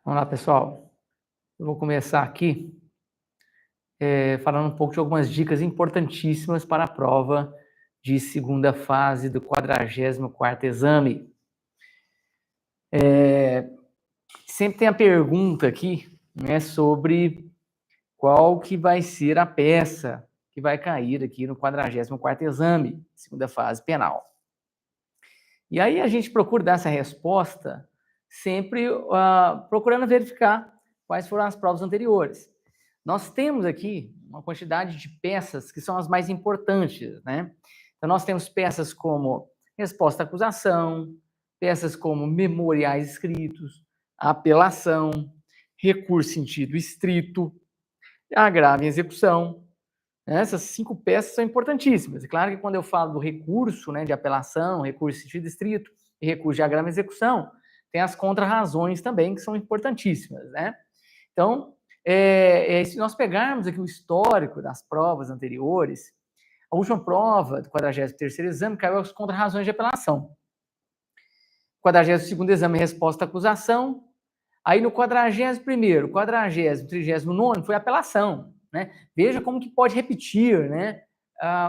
Vamos lá, pessoal. Eu vou começar aqui falando um pouco de algumas dicas importantíssimas para a prova de segunda fase do 44º exame. Sempre tem a pergunta aqui, né, sobre qual que vai ser a peça que vai cair aqui no 44º exame, segunda fase penal. E aí a gente procura dar essa resposta sempre procurando verificar quais foram as provas anteriores. Nós temos aqui uma quantidade de peças que são as mais importantes, né? Então, nós temos peças como resposta à acusação, peças como memoriais escritos, apelação, recurso em sentido estrito, agravo em execução. Essas 5 peças são importantíssimas. É claro que quando eu falo do recurso, né, de apelação, recurso em sentido estrito e recurso de agravo em execução, tem as contrarrazões também, que são importantíssimas, né? Então, se nós pegarmos aqui o histórico das provas anteriores, a última prova do 43º exame caiu as contrarrazões de apelação. 42º exame, resposta à acusação. Aí no 41º, 40º, 39º foi apelação, né? Veja como que pode repetir, né,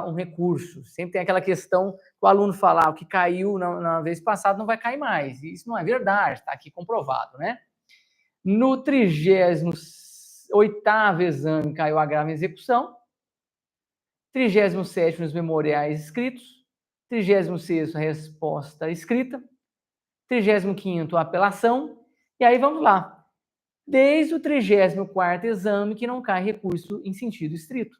um recurso. Sempre tem aquela questão que o aluno fala, o que caiu na vez passada não vai cair mais. Isso não é verdade, está aqui comprovado, né? No 38º exame caiu agravo em execução, 37º os memoriais escritos, 36º a resposta escrita, 35º a apelação, e aí vamos lá. Desde o 34º exame que não cai recurso em sentido estrito,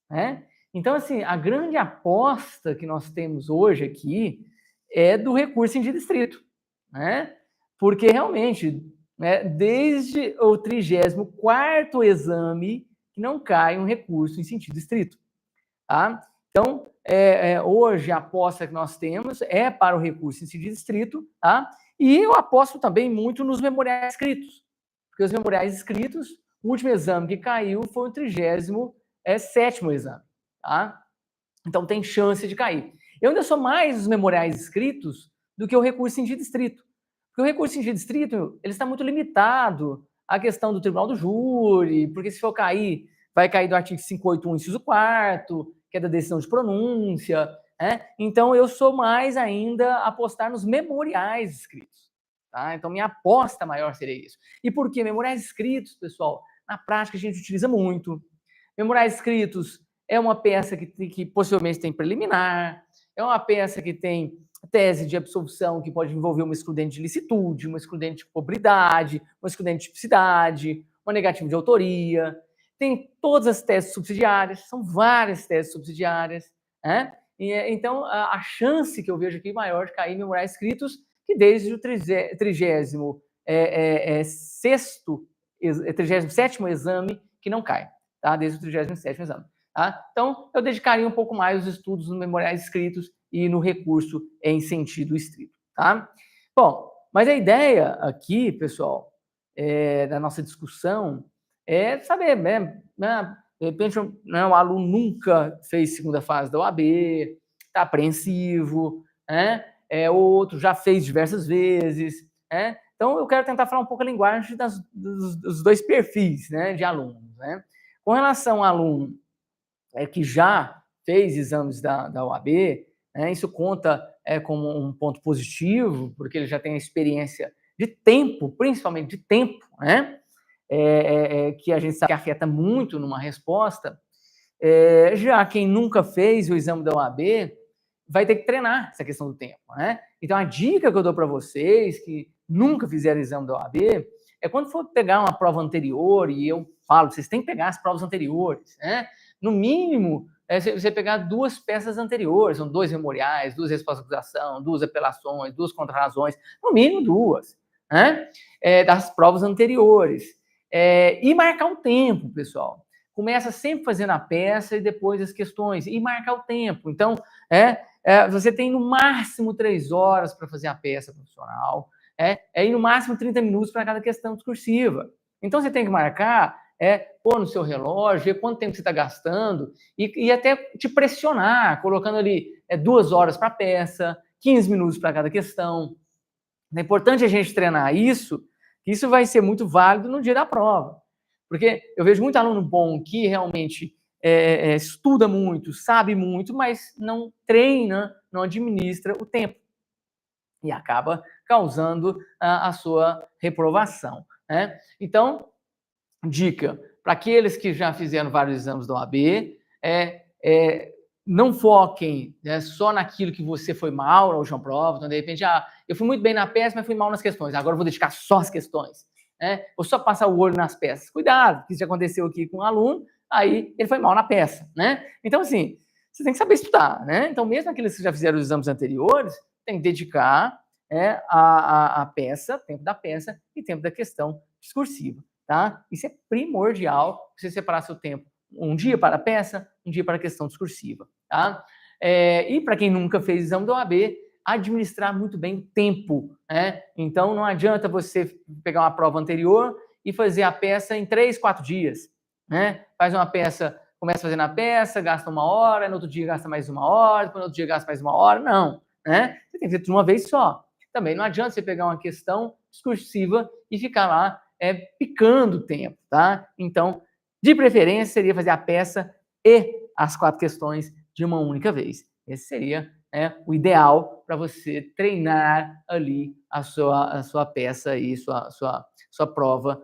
né? Então, assim, a grande aposta que nós temos hoje aqui é do recurso em sentido estrito, né? Porque realmente, né, desde o 34º exame que não cai um recurso em sentido estrito, tá? Então, hoje a aposta que nós temos é para o recurso em sentido estrito, tá? E eu aposto também muito nos memoriais escritos, porque os memoriais escritos, o último exame que caiu foi o 37º exame, tá? Então tem chance de cair. Eu ainda sou mais os memoriais escritos do que o recurso em sentido estrito. Porque o recurso em sentido estrito, ele está muito limitado à questão do tribunal do júri, porque se for cair, vai cair do artigo 581, inciso 4º, que é da decisão de pronúncia, né? Então eu sou mais ainda apostar nos memoriais escritos, tá? Então minha aposta maior seria isso. E por quê? Memoriais escritos, pessoal, na prática a gente utiliza muito. Memoriais escritos é uma peça que possivelmente tem preliminar, é uma peça que tem tese de absolvição que pode envolver uma excludente de licitude, uma excludente de culpabilidade, uma excludente de tipicidade, uma negativa de autoria. Tem todas as teses subsidiárias, são várias teses subsidiárias, né? Então, a chance que eu vejo aqui maior de cair em memoriais escritos, que desde o 37º exame que não cai, tá? Desde o 37º exame. Tá? Então, eu dedicaria um pouco mais os estudos nos memoriais escritos e no recurso em sentido estrito. Tá? Bom, mas a ideia aqui, pessoal, da nossa discussão é saber, né, de repente, né, o aluno nunca fez segunda fase da OAB, está apreensivo, né? Outro já fez diversas vezes, né? Então, eu quero tentar falar um pouco a linguagem dos dois perfis, né, de alunos, né? Com relação ao aluno que já fez exames da OAB, né, isso conta como um ponto positivo, porque ele já tem a experiência de tempo, principalmente de tempo, né, que a gente sabe que afeta muito numa resposta. Já quem nunca fez o exame da OAB vai ter que treinar essa questão do tempo, né? Então, a dica que eu dou para vocês que nunca fizeram exame da OAB é quando for pegar uma prova anterior, e eu falo, vocês têm que pegar as provas anteriores, né? No mínimo, você pegar 2 peças anteriores, são 2 memoriais, 2 respostas à acusação, 2 apelações, 2 contrarrazões, no mínimo 2, né? Das provas anteriores. E marcar o tempo, pessoal. Começa sempre fazendo a peça e depois as questões, e marcar o tempo. Então, você tem no máximo 3 horas para fazer a peça profissional, e no máximo 30 minutos para cada questão discursiva. Então, você tem que marcar, pôr no seu relógio, ver quanto tempo você está gastando e até te pressionar, colocando ali 2 horas para a peça, 15 minutos para cada questão. É importante a gente treinar isso, que isso vai ser muito válido no dia da prova. Porque eu vejo muito aluno bom que realmente estuda muito, sabe muito, mas não treina, não administra o tempo. E acaba causando a sua reprovação, né? Então, dica para aqueles que já fizeram vários exames da OAB, não foquem, né, só naquilo que você foi mal na última prova. Então, de repente, eu fui muito bem na peça, mas fui mal nas questões. Agora eu vou dedicar só as questões. Né? Vou só passar o olho nas peças. Cuidado, que isso já aconteceu aqui com um aluno, aí ele foi mal na peça. Né? Então, assim, você tem que saber estudar. Né? Então, mesmo aqueles que já fizeram os exames anteriores, tem que dedicar a peça, tempo da peça e tempo da questão discursiva. Tá? Isso é primordial, você separar seu tempo. Um dia para a peça, um dia para a questão discursiva. Tá? E para quem nunca fez exame da OAB, administrar muito bem o tempo. Né? Então, não adianta você pegar uma prova anterior e fazer a peça em 3, 4 dias. Né? Faz uma peça, começa fazendo a peça, gasta 1 hora, no outro dia gasta mais 1 hora, depois no outro dia gasta mais 1 hora. Não. Né? Você tem que fazer de uma vez só. Também não adianta você pegar uma questão discursiva e ficar lá picando o tempo. Tá? Então, de preferência, seria fazer a peça e as 4 questões de uma única vez. Esse seria o ideal para você treinar ali a sua peça e sua prova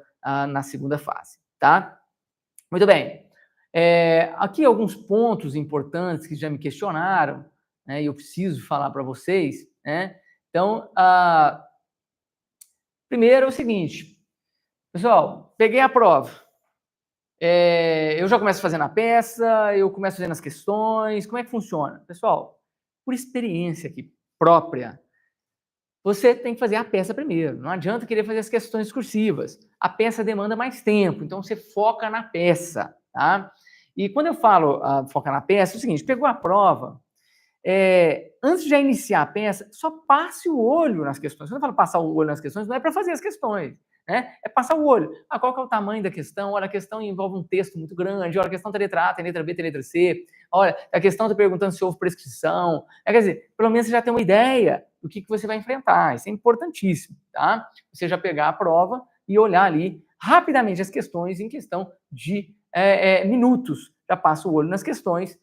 na segunda fase. Tá? Muito bem. Aqui alguns pontos importantes que já me questionaram, né, e eu preciso falar para vocês. Né? Então, primeiro é o seguinte, pessoal, peguei a prova. Eu já começo fazendo a peça, eu começo fazendo as questões. Como é que funciona? Pessoal, por experiência aqui própria, você tem que fazer a peça primeiro. Não adianta querer fazer as questões discursivas. A peça demanda mais tempo, então você foca na peça. Tá? E quando eu falo focar na peça, é o seguinte, pegou a prova, antes de já iniciar a peça, só passe o olho nas questões. Quando eu falo passar o olho nas questões, não é para fazer as questões. Né? É passar o olho. Qual que é o tamanho da questão? Olha, a questão envolve um texto muito grande. Olha, a questão tem letra A, tem letra B, tem letra C. Olha, a questão está perguntando se houve prescrição. Quer dizer, pelo menos você já tem uma ideia do que você vai enfrentar. Isso é importantíssimo, tá? Você já pegar a prova e olhar ali rapidamente as questões em questão de minutos. Já passa o olho nas questões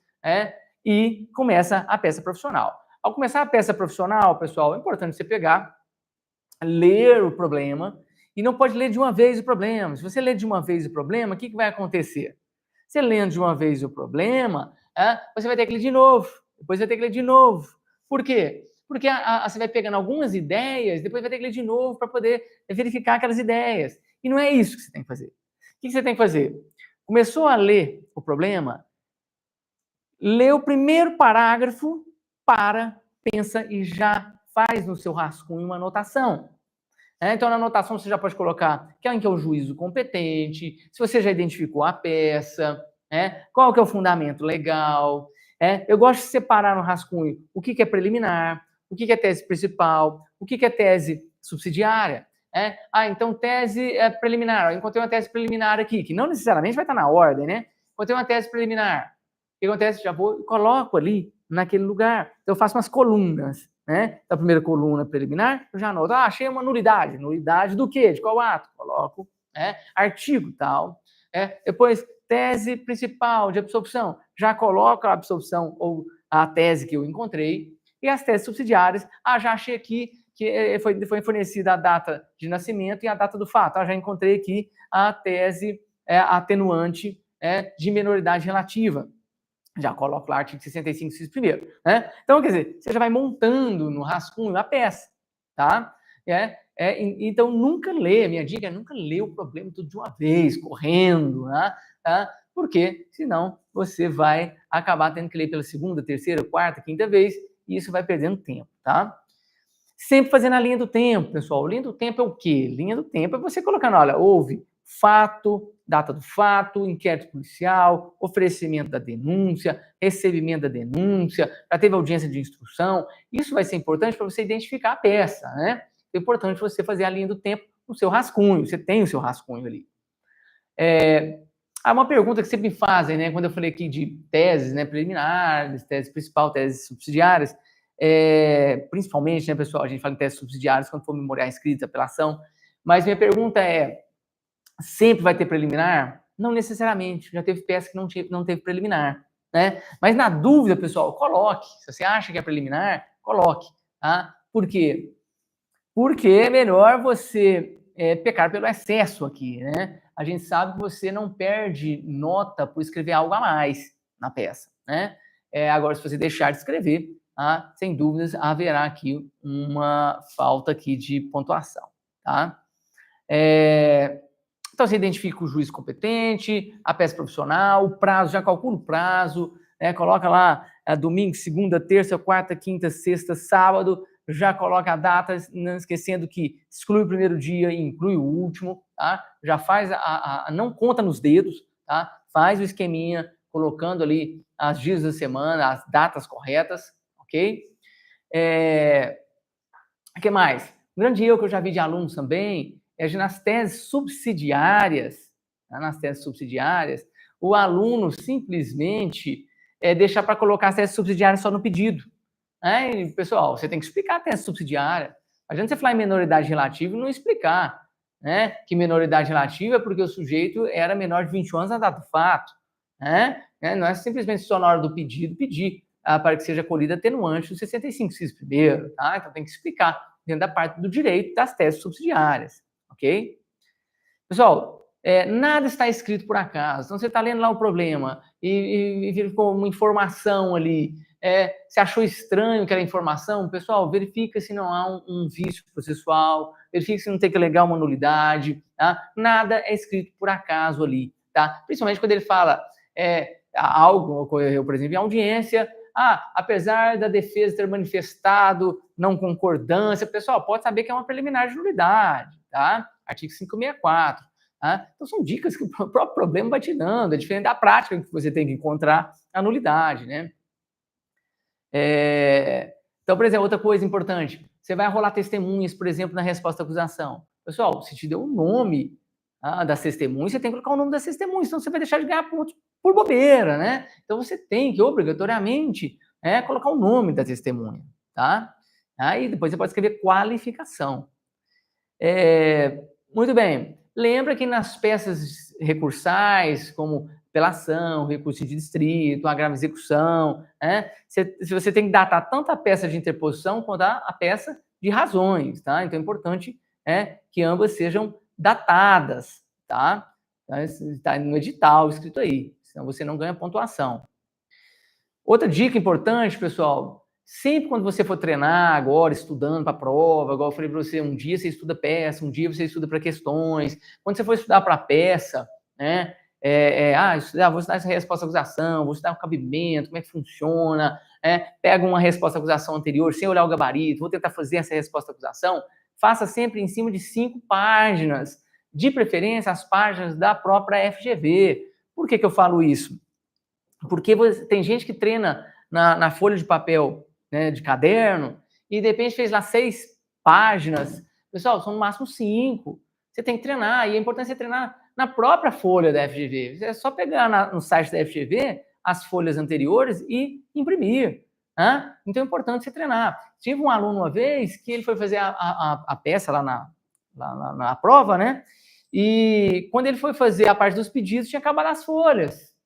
e começa a peça profissional. Ao começar a peça profissional, pessoal, é importante você pegar, ler o problema. E não pode ler de uma vez o problema. Se você ler de uma vez o problema, o que vai acontecer? Você lendo de uma vez o problema, você vai ter que ler de novo. Depois vai ter que ler de novo. Por quê? Porque você vai pegando algumas ideias, depois vai ter que ler de novo para poder verificar aquelas ideias. E não é isso que você tem que fazer. O que você tem que fazer? Começou a ler o problema, lê o primeiro parágrafo, pensa e já faz no seu rascunho uma anotação. Então, na anotação, você já pode colocar quem que é o juízo competente, se você já identificou a peça, qual que é o fundamento legal. Eu gosto de separar no rascunho o que é preliminar, o que é tese principal, o que é tese subsidiária. Então, tese preliminar. Eu encontrei uma tese preliminar aqui, que não necessariamente vai estar na ordem, né? Encontrei uma tese preliminar. O que acontece? Já vou e coloco ali, naquele lugar. Então, eu faço umas colunas. Da primeira coluna preliminar, eu já anoto, achei uma nulidade. Nulidade do quê? De qual ato? Coloco artigo tal. Depois, tese principal de absorção. Já coloco a absorção ou a tese que eu encontrei. E as teses subsidiárias, já achei aqui que foi fornecida a data de nascimento e a data do fato. Já encontrei aqui a tese atenuante de minoridade relativa. Já coloco lá o artigo 65, inciso primeiro. Então, quer dizer, você já vai montando no rascunho a peça, tá? Então, nunca lê, minha dica é nunca lê o problema tudo de uma vez, correndo, né? Porque, senão, você vai acabar tendo que ler pela segunda, terceira, quarta, quinta vez, e isso vai perdendo tempo, tá? Sempre fazendo a linha do tempo, pessoal. Linha do tempo é o quê? Linha do tempo é você colocando, olha, houve fato, data do fato, inquérito policial, oferecimento da denúncia, recebimento da denúncia, já teve audiência de instrução. Isso vai ser importante para você identificar a peça, né? É importante você fazer a linha do tempo no seu rascunho. Você tem o seu rascunho ali. Uma pergunta que sempre me fazem, né? Quando eu falei aqui de teses, né, preliminares, tese principal, teses subsidiárias, principalmente, né, pessoal, a gente fala em teses subsidiárias quando for memoriar escrita, apelação, Mas minha pergunta é, sempre vai ter preliminar? Não necessariamente, já teve peça que não teve preliminar, né? Mas na dúvida, pessoal, coloque. Se você acha que é preliminar, coloque, tá? Por quê? Porque é melhor você pecar pelo excesso aqui, né? A gente sabe que você não perde nota por escrever algo a mais na peça, né? Agora, se você deixar de escrever, tá? Sem dúvidas, haverá aqui uma falta aqui de pontuação, tá? Então, você identifica o juiz competente, a peça profissional, o prazo, já calcula o prazo, né? Coloca lá domingo, segunda, terça, quarta, quinta, sexta, sábado, já coloca a data, não esquecendo que exclui o primeiro dia e inclui o último, tá? Já faz não conta nos dedos, tá? Faz o esqueminha, colocando ali as dias da semana, as datas corretas, ok? O que mais? Um grande erro que eu já vi de alunos também é nas teses subsidiárias, tá? Nas teses subsidiárias, o aluno simplesmente deixa para colocar as teses subsidiárias só no pedido. E, pessoal, você tem que explicar a tese subsidiária. Não adianta você falar em menoridade relativa e não explicar, né? Que menoridade relativa é porque o sujeito era menor de 21 anos na data do fato, né? Não é simplesmente só na hora do pedido pedir para que seja colhida atenuante do 65, inciso primeiro, tá? Então tem que explicar dentro da parte do direito das teses subsidiárias, ok? Pessoal, nada está escrito por acaso. Então, você está lendo lá o problema e ficou uma informação ali. Você achou estranho aquela informação? Pessoal, verifica se não há um vício processual, verifica se não tem que alegar uma nulidade. Tá? Nada é escrito por acaso ali. Tá? Principalmente quando ele fala algo ocorreu, por exemplo, em audiência. Apesar da defesa ter manifestado não concordância, pessoal, pode saber que é uma preliminar de nulidade, tá? Artigo 564. Tá? Então, são dicas que o próprio problema vai te dando, é diferente da prática que você tem que encontrar a nulidade, né? Então, por exemplo, outra coisa importante, você vai rolar testemunhas, por exemplo, na resposta à acusação. Pessoal, se te deu o nome das testemunhas, você tem que colocar o nome das testemunhas, senão você vai deixar de ganhar pontos por bobeira, né? Então, você tem que, obrigatoriamente, colocar o nome da testemunha, tá? Aí, depois você pode escrever qualificação. Muito bem. Lembra que nas peças recursais, como apelação, recurso de distrito, agravo de execução, você tem que datar tanto a peça de interposição quanto a peça de razões, tá? Então é importante que ambas sejam datadas, tá? Está no edital escrito aí, senão você não ganha pontuação. Outra dica importante, pessoal, sempre quando você for treinar agora, estudando para a prova, igual eu falei para você, um dia você estuda peça, um dia você estuda para questões. Quando você for estudar para peça, né? Vou estudar essa resposta à acusação, vou estudar o cabimento, como é que funciona, pega uma resposta à acusação anterior, sem olhar o gabarito, vou tentar fazer essa resposta à acusação, faça sempre em cima de 5 páginas, de preferência as páginas da própria FGV. Por que eu falo isso? Porque tem gente que treina na folha de papel, né, de caderno, e de repente fez lá 6 páginas. Pessoal, são no máximo 5. Você tem que treinar, e é importante você treinar na própria folha da FGV. É só pegar no site da FGV as folhas anteriores e imprimir. Né? Então é importante você treinar. Tive um aluno uma vez que ele foi fazer a peça lá na prova, né? E quando ele foi fazer a parte dos pedidos, tinha acabado as folhas.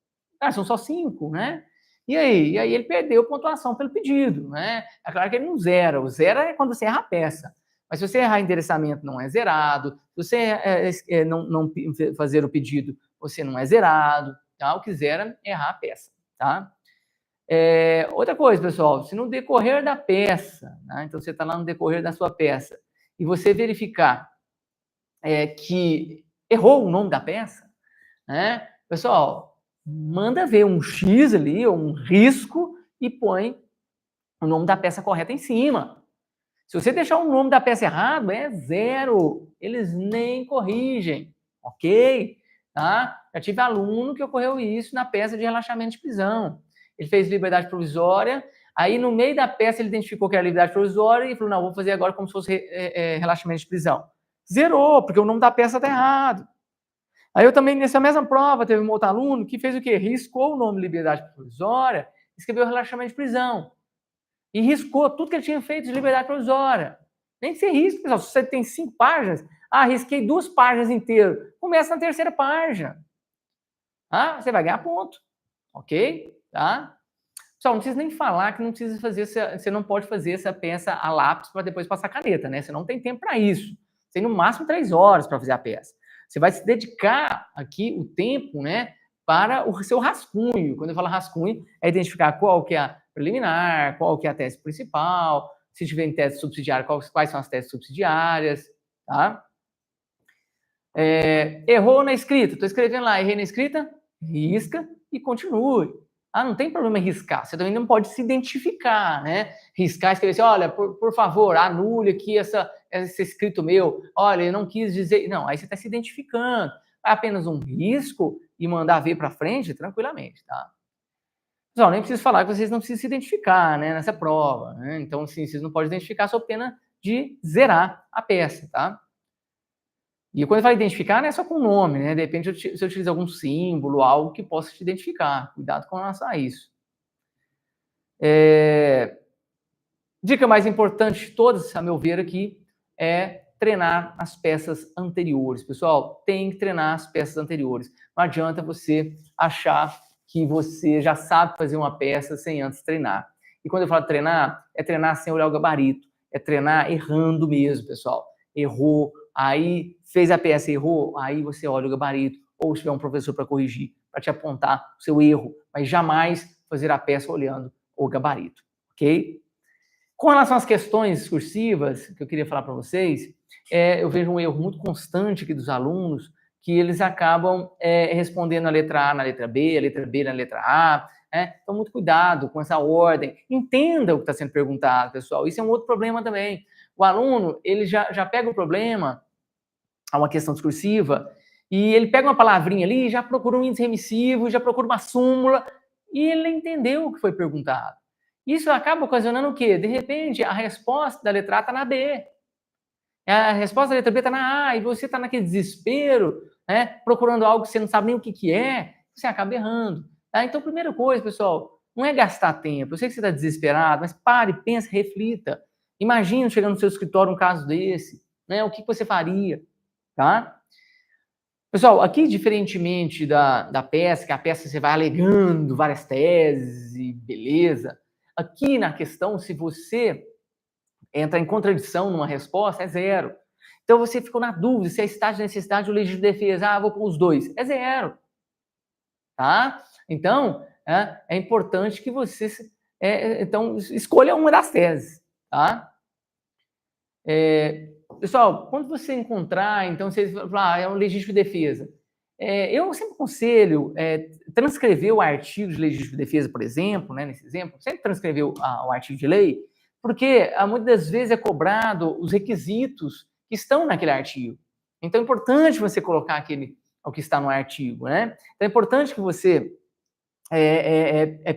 São só 5, né? E aí ele perdeu pontuação pelo pedido, né? É claro que ele não zera. O zero é quando você erra a peça. Mas se você errar endereçamento, não é zerado. Se você não fazer o pedido, você não é zerado. Tá? O que zera é errar a peça, tá? Outra coisa, pessoal, se no decorrer da peça, né? Então você está lá no decorrer da sua peça, e você verificar que errou o nome da peça, né? Pessoal, manda ver um X ali, ou um risco, e põe o nome da peça correta em cima. Se você deixar o nome da peça errado, é 0. Eles nem corrigem, ok? Tá? Já tive aluno que ocorreu isso na peça de relaxamento de prisão. Ele fez liberdade provisória, aí no meio da peça ele identificou que era liberdade provisória e falou, não, vou fazer agora como se fosse relaxamento de prisão. Zerou, porque o nome da peça está errado. Aí eu também, nessa mesma prova, teve um outro aluno que fez o quê? Riscou o nome liberdade provisória, escreveu relaxamento de prisão. E riscou tudo que ele tinha feito de liberdade provisória. Nem que você risque, pessoal. Se você tem 5 páginas, Ah, risquei 2 páginas inteiras. Começa na terceira página. Ah, você vai ganhar ponto. Ok? Tá? Pessoal, não precisa nem falar que não precisa fazer, você não pode fazer essa peça a lápis para depois passar caneta, né? Você não tem tempo para isso. Você tem no máximo 3 horas para fazer a peça. Você vai se dedicar aqui o tempo, né, para o seu rascunho. Quando eu falo rascunho, é identificar qual que é a preliminar, qual que é a tese principal, se tiver em tese subsidiária, quais são as teses subsidiárias, tá? Errou na escrita, estou escrevendo lá, errei na escrita, risca e continue. Ah, não tem problema em riscar, você também não pode se identificar, né? Riscar, escrever assim, olha, por favor, anule aqui esse escrito meu, olha, eu não quis dizer... Não, aí você está se identificando. É apenas um risco e mandar ver para frente tranquilamente, tá? Pessoal, nem preciso falar que vocês não precisam se identificar, né, nessa prova, né? Então, assim, vocês não podem identificar sob pena de zerar a peça, tá? E quando eu falo identificar, não é só com o nome, né? De repente, se eu utilizo algum símbolo, algo que possa te identificar. Cuidado com relação a isso. Dica mais importante de todas, a meu ver aqui, é treinar as peças anteriores. Pessoal, tem que treinar as peças anteriores. Não adianta você achar que você já sabe fazer uma peça sem antes treinar. E quando eu falo treinar, é treinar sem olhar o gabarito. É treinar errando mesmo, pessoal. Errou, aí fez a peça, errou, aí você olha o gabarito, ou se tiver um professor para corrigir, para te apontar o seu erro, mas jamais fazer a peça olhando o gabarito, ok? Com relação às questões discursivas, que eu queria falar para vocês, eu vejo um erro muito constante aqui dos alunos, que eles acabam respondendo a letra A na letra B, a letra B na letra A, né? Então, muito cuidado com essa ordem. Entenda o que está sendo perguntado, pessoal. Isso é um outro problema também. O aluno, ele já pega o problema, a uma questão discursiva, e ele pega uma palavrinha ali, já procura um índice remissivo, já procura uma súmula, e ele entendeu o que foi perguntado. Isso acaba ocasionando o quê? De repente, a resposta da letra A está na B. A resposta da letra B está na A, e você está naquele desespero, né, procurando algo que você não sabe nem o que é, você acaba errando. Tá? Então, primeira coisa, pessoal, não é gastar tempo. Eu sei que você está desesperado, mas pare, pense, reflita. Imagina chegando no seu escritório um caso desse, né? O que você faria, tá? Pessoal, aqui, diferentemente da peça, que a peça você vai alegando várias teses e beleza, aqui na questão, se você entra em contradição numa resposta, é 0. Então, você ficou na dúvida se é estágio de necessidade ou legítimo de defesa. Ah, vou pôr os dois. É 0. Tá? Então, é importante que você então, escolha uma das teses. Tá? Pessoal, quando você encontrar, então, você fala, é um legítimo de defesa. Eu sempre aconselho transcrever o artigo de legítimo de defesa, por exemplo, né, nesse exemplo, sempre transcrever o artigo de lei, porque muitas das vezes é cobrado os requisitos que estão naquele artigo. Então, é importante você colocar o que está no artigo, né? Então, é importante que você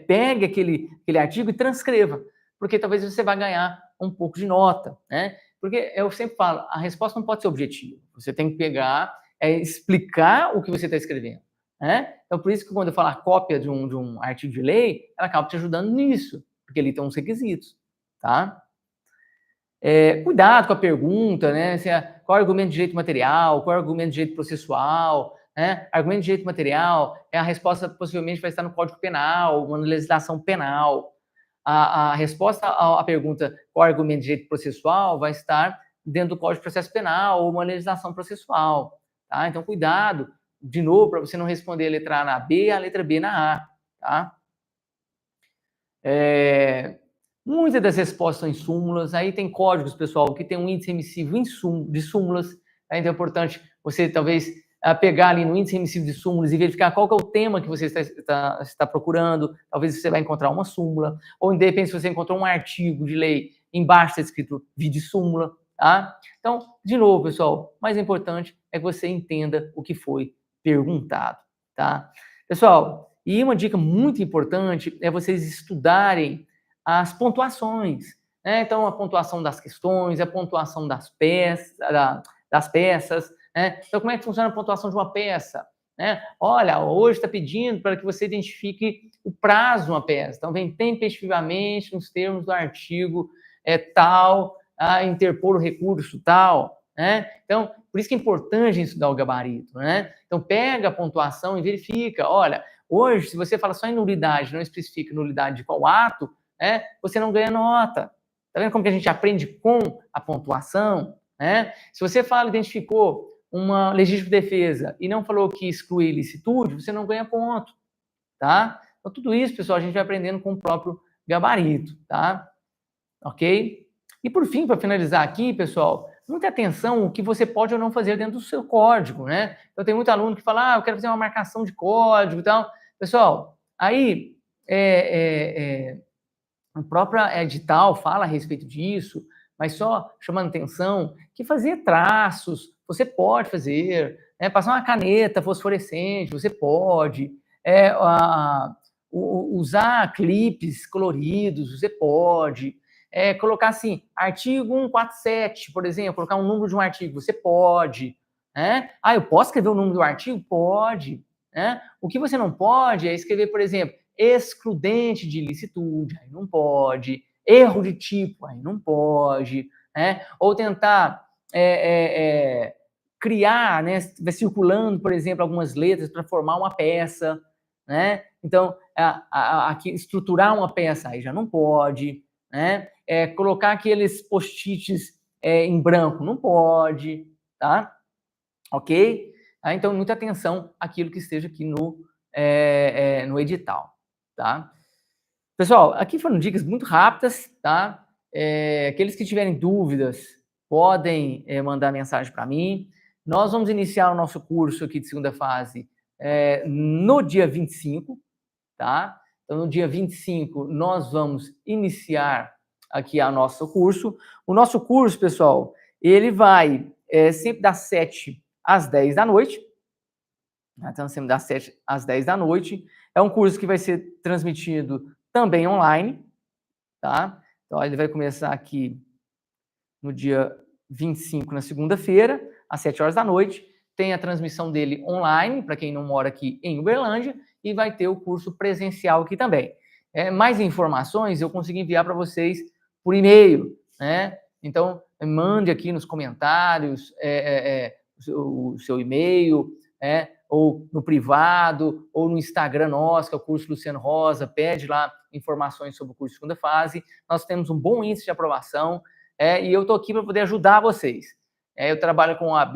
pegue aquele artigo e transcreva, porque talvez você vai ganhar um pouco de nota, né? Porque eu sempre falo, a resposta não pode ser objetiva. Você tem que pegar, explicar o que você está escrevendo, né? Então, por isso que quando eu falo a cópia de um artigo de lei, ela acaba te ajudando nisso, porque ali tem uns requisitos, tá? Cuidado com a pergunta, né? Qual é o argumento de direito material, qual é o argumento de direito processual, né? Argumento de direito material, a resposta possivelmente vai estar no Código Penal, uma legislação penal. A resposta à pergunta qual é o argumento de direito processual vai estar dentro do Código de Processo Penal ou uma legislação processual. Tá? Então, cuidado, de novo, para você não responder a letra A na B e a letra B na A. Tá? Muitas das respostas são em súmulas, aí tem códigos, pessoal, que tem um índice remissivo de súmulas, tá? Então é importante você, talvez, pegar ali no índice remissivo de súmulas e verificar qual que é o tema que você está procurando, talvez você vai encontrar uma súmula, ou de repente se você encontrou um artigo de lei, embaixo está escrito vide súmula, tá? Então, de novo, pessoal, o mais importante é que você entenda o que foi perguntado, tá? Pessoal, e uma dica muito importante é vocês estudarem as pontuações, né? Então, a pontuação das questões, a pontuação das peças, né? Então, como é que funciona a pontuação de uma peça? Né? Olha, hoje está pedindo para que você identifique o prazo de uma peça. Então, vem tempestivamente nos termos do artigo tal, interpor o recurso tal, né? Então, Por isso que é importante a gente estudar o gabarito, né? Então, pega a pontuação e verifica. Olha, hoje, se você fala só em nulidade, não especifica nulidade de qual ato, né, você não ganha nota. Tá vendo como que a gente aprende com a pontuação? Né? Se você fala, identificou uma legítima defesa e não falou que exclui ilicitude, você não ganha ponto, tá? Então, tudo isso, pessoal, a gente vai aprendendo com o próprio gabarito, tá? Ok? E por fim, para finalizar aqui, pessoal, muita atenção o que você pode ou não fazer dentro do seu código, né? Eu tenho muito aluno que fala, eu quero fazer uma marcação de código e tal. Pessoal, aí o próprio edital fala a respeito disso, mas só chamando atenção que fazer traços, você pode fazer, né? Passar uma caneta fosforescente, você pode, usar clipes coloridos, você pode, colocar assim, artigo 147, por exemplo, colocar um número de um artigo, você pode, né? Eu posso escrever o número do artigo? Pode, né? O que você não pode é escrever, por exemplo, excludente de ilicitude, aí não pode, erro de tipo, aí não pode, né? Ou tentar criar, né, vai circulando, por exemplo, algumas letras para formar uma peça, né? Então, aqui, estruturar uma peça aí já não pode, né? Colocar aqueles post-its em branco, não pode, tá? Ok? Então, muita atenção àquilo que esteja aqui no edital, tá? Pessoal, aqui foram dicas muito rápidas, tá? Aqueles que tiverem dúvidas podem mandar mensagem para mim. Nós vamos iniciar o nosso curso aqui de segunda fase no dia 25, tá? Então, no dia 25, nós vamos iniciar aqui o nosso curso. O nosso curso, pessoal, ele vai sempre das 7 às 10 da noite. Então, sempre das 7 às 10 da noite. É um curso que vai ser transmitido também online, tá? Então, ele vai começar aqui no dia 25, na segunda-feira, às 7 horas da noite. Tem a transmissão dele online, para quem não mora aqui em Uberlândia, e vai ter o curso presencial aqui também. Mais informações eu consegui enviar para vocês por e-mail, né? Então, mande aqui nos comentários o seu e-mail, ou no privado, ou no Instagram nosso, que é o curso Luciano Rosa, pede lá informações sobre o curso de segunda fase. Nós temos um bom índice de aprovação, e eu estou aqui para poder ajudar vocês. Eu trabalho com OAB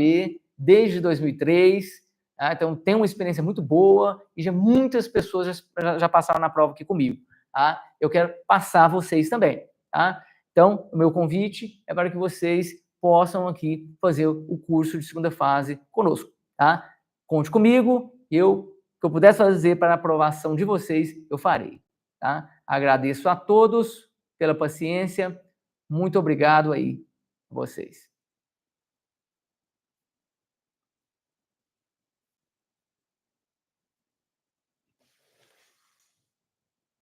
desde 2003, então tenho uma experiência muito boa e já muitas pessoas já passaram na prova aqui comigo. Tá? Eu quero passar vocês também. Tá? Então, o meu convite é para que vocês possam aqui fazer o curso de segunda fase conosco. Tá? Conte comigo, o que eu puder fazer para a aprovação de vocês, eu farei. Tá? Agradeço a todos pela paciência. Muito obrigado aí a vocês.